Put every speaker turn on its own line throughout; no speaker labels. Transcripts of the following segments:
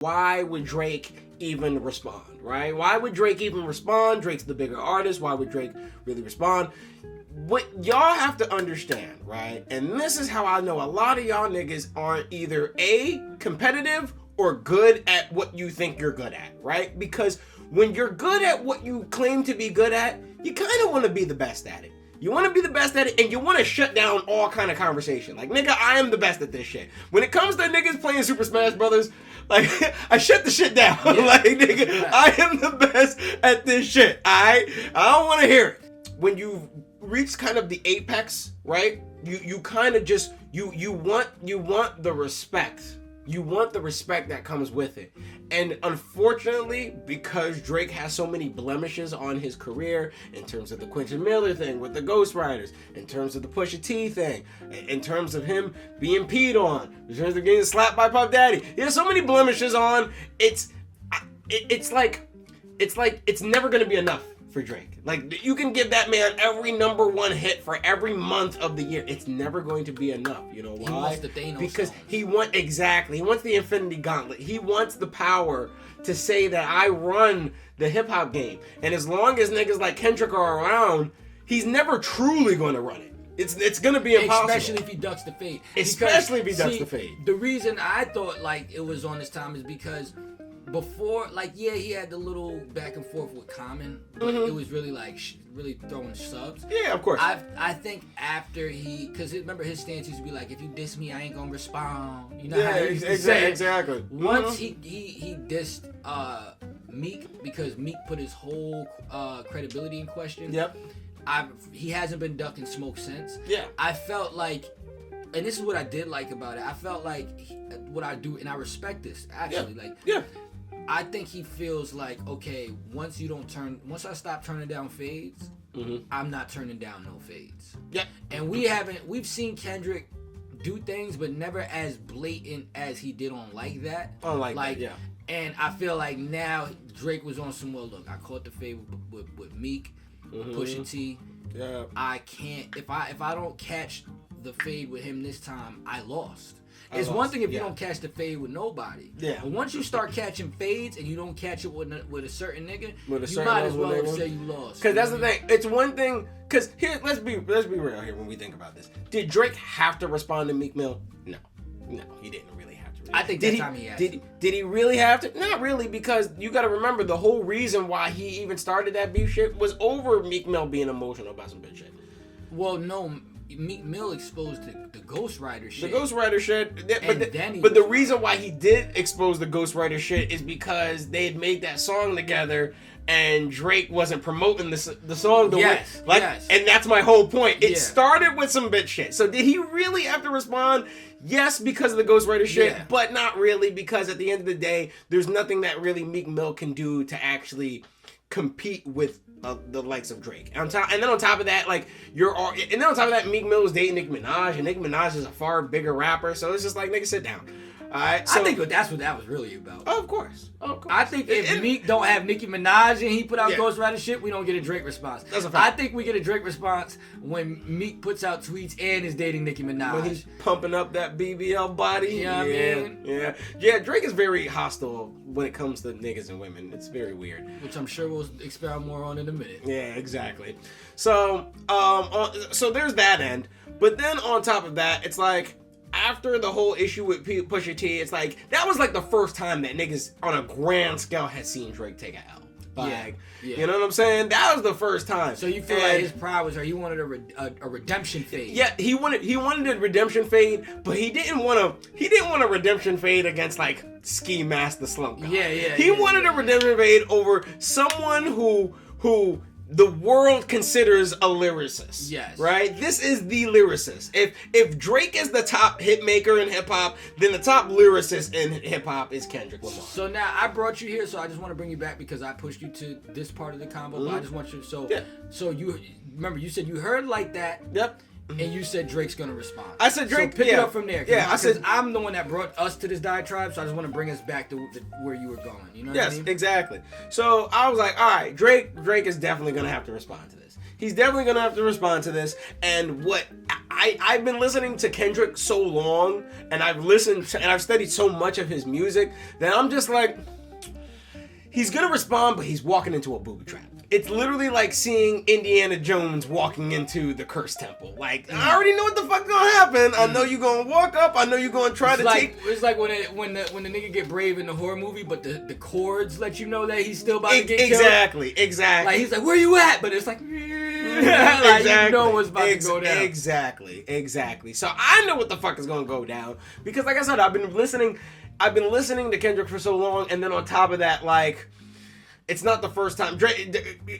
why would Drake even respond, right? Why would Drake even respond? Drake's the bigger artist. Why would Drake really respond? What y'all have to understand, right? And this is how I know a lot of y'all niggas aren't either A, competitive, or good at what you think you're good at, right? Because when you're good at what you claim to be good at, you kind of want to be the best at it. You want to be the best at it, and you want to shut down all kind of conversation. Like, nigga, I am the best at this shit. When it comes to niggas playing Super Smash Brothers, like, I shut the shit down. Yeah. Like, nigga, I am the best at this shit, alright? I don't want to hear it. When you reach kind of the apex, right? You kind of just, you want the respect. You want the respect that comes with it. And unfortunately, because Drake has so many blemishes on his career, in terms of the Quentin Miller thing with the Ghost Riders, in terms of the Pusha T thing, in terms of him being peed on, in terms of getting slapped by Puff Daddy, he has so many blemishes on, it's like it's never gonna be enough for Drake. Like, you can give that man every number one hit for every month of the year. It's never going to be enough. You know why?
He wants the Thanos
because
songs.
he wants the Infinity Gauntlet. He wants the power to say that I run the hip hop game. And as long as niggas like Kendrick are around, he's never truly going to run it. It's going to be impossible.
Especially if he ducks the fade.
Especially if he ducks the fade.
The reason I thought like it was on this time is because before, like, yeah, he had the little back and forth with Common, but it was really like really throwing subs.
Yeah, of course.
I think after because remember his stance used to be like, if you diss me, I ain't gonna respond. You know
yeah,
how he used to say it?
Exactly.
Once he dissed Meek, because Meek put his whole credibility in question.
Yep.
He hasn't been ducking smoke since.
Yeah.
I felt like, and this is what I did like about it. I felt like what I do, and I respect this actually.
Yeah.
Like,
yeah.
I think he feels like, okay, once I stop turning down fades, I'm not turning down no fades.
Yeah.
And we've seen Kendrick do things, but never as blatant as he did on Like That.
Like that, yeah.
And I feel like now Drake was on some, well, look, I caught the fade with Meek, Pusha T.
Yeah.
I can't, if I don't catch the fade with him this time, I lost. It's one thing if you don't catch the fade with nobody.
Yeah.
But once you start catching fades and you don't catch it with a certain nigga, you
certain
might as well
nigga.
say you lost.
Because that's the thing. It's one thing. Because here, let's be real here when we think about this. Did Drake have to respond to Meek Mill? No, he didn't really have to.
I think time he had to.
Did he really have to? Not really, because you got to remember the whole reason why he even started that beef shit was over Meek Mill being emotional about some bitch shit.
Well, no. Meek Mill exposed the Ghost Rider shit.
The Ghost Rider shit. But the reason why he did expose the Ghost Rider shit is because they had made that song together and Drake wasn't promoting the song the way. Yes. And that's my whole point. It started with some bitch shit. So did he really have to respond? Yes, because of the Ghost Rider shit, but not really, because at the end of the day, there's nothing that really Meek Mill can do to actually compete with the likes of Drake. And then on top of that, Meek Mill was dating Nicki Minaj, and Nicki Minaj is a far bigger rapper, so it's just like, nigga, sit down. Alright, so,
I think that's what that was really about.
Of course.
I think if Meek don't have Nicki Minaj and he put out Ghost Rider shit, we don't get a Drake response. That's a fact. I think we get a Drake response when Meek puts out tweets and is dating Nicki Minaj.
When he's pumping up that BBL body.
You know what I mean?
Yeah, Drake is very hostile when it comes to niggas and women. It's very weird.
Which I'm sure we'll expound more on in a minute.
Yeah, exactly. So, so there's that end. But then on top of that, it's like, after the whole issue with Pusha T, it's like, that was like the first time that niggas on a grand scale had seen Drake take a L. Like, you know what I'm saying? That was the first time.
So you feel like his pride was, or he wanted a redemption fade?
Yeah, he wanted a redemption fade, but he didn't want a redemption fade against like Ski Mask the Slump God. He wanted a redemption fade over someone who the world considers a lyricist.
Yes.
Right? This is the lyricist. If Drake is the top hit maker in hip hop, then the top lyricist in hip hop is Kendrick Lamar.
So now I brought you here, so I just want to bring you back because I pushed you to this part of the combo. But I just want you so you remember you said you heard Like That.
Yep.
And you said Drake's gonna respond.
I said Drake.
So pick it up from there.
Yeah, I said
I'm the one that brought us to this diatribe, so I just want to bring us back to where you were going. You know what I mean?
Yes, exactly. So I was like, all right, Drake is definitely gonna have to respond to this. He's definitely gonna have to respond to this. And what I've been listening to Kendrick so long, and I've studied so much of his music that I'm just like, he's gonna respond, but he's walking into a booby trap. It's literally like seeing Indiana Jones walking into the cursed temple. Like, I already know what the fuck's gonna happen. I know you're gonna walk up. I know you're gonna try to take.
It's like when the nigga get brave in the horror movie, but the chords let you know that he's still about to get killed.
Exactly.
Like, he's like, where you at? But it's like, like you know what's about to go down.
Exactly. So I know what the fuck is gonna go down because, like I said, I've been listening to Kendrick for so long, and then on top of that, like, it's not the first time.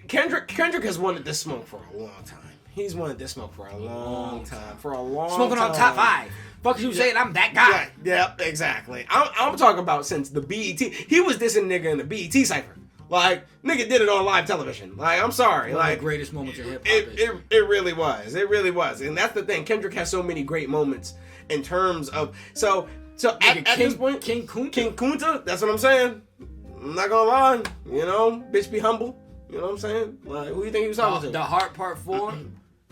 Kendrick has wanted this smoke for a long time. He's wanted this smoke for a long time.
Smoking on top 5. Fuck you saying I'm that guy.
Yeah, exactly. I'm talking about since the BET. He was dissing nigga in the BET cypher. Like, nigga did it on live television. Like, I'm sorry.
One
like,
of the greatest moments in hip
it
hop.
really was. It really was. And that's the thing. Kendrick has so many great moments in terms of at this point,
King
Kunta, that's what I'm saying. I'm not gonna lie, you know, bitch be humble. You know what I'm saying? Like, who you think he was talking to?
The Heart Part 4.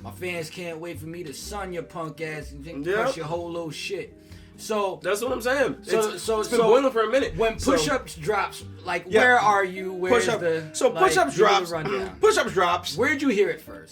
My fans can't wait for me to sun your punk ass and crush your whole little shit. So
that's what I'm saying. It's been
so
boiling for a minute.
When push-ups drops, like, where are you? Where's
push-up.
the
So push-ups drops.
rundown?
Push-ups drops.
Where'd you hear it first?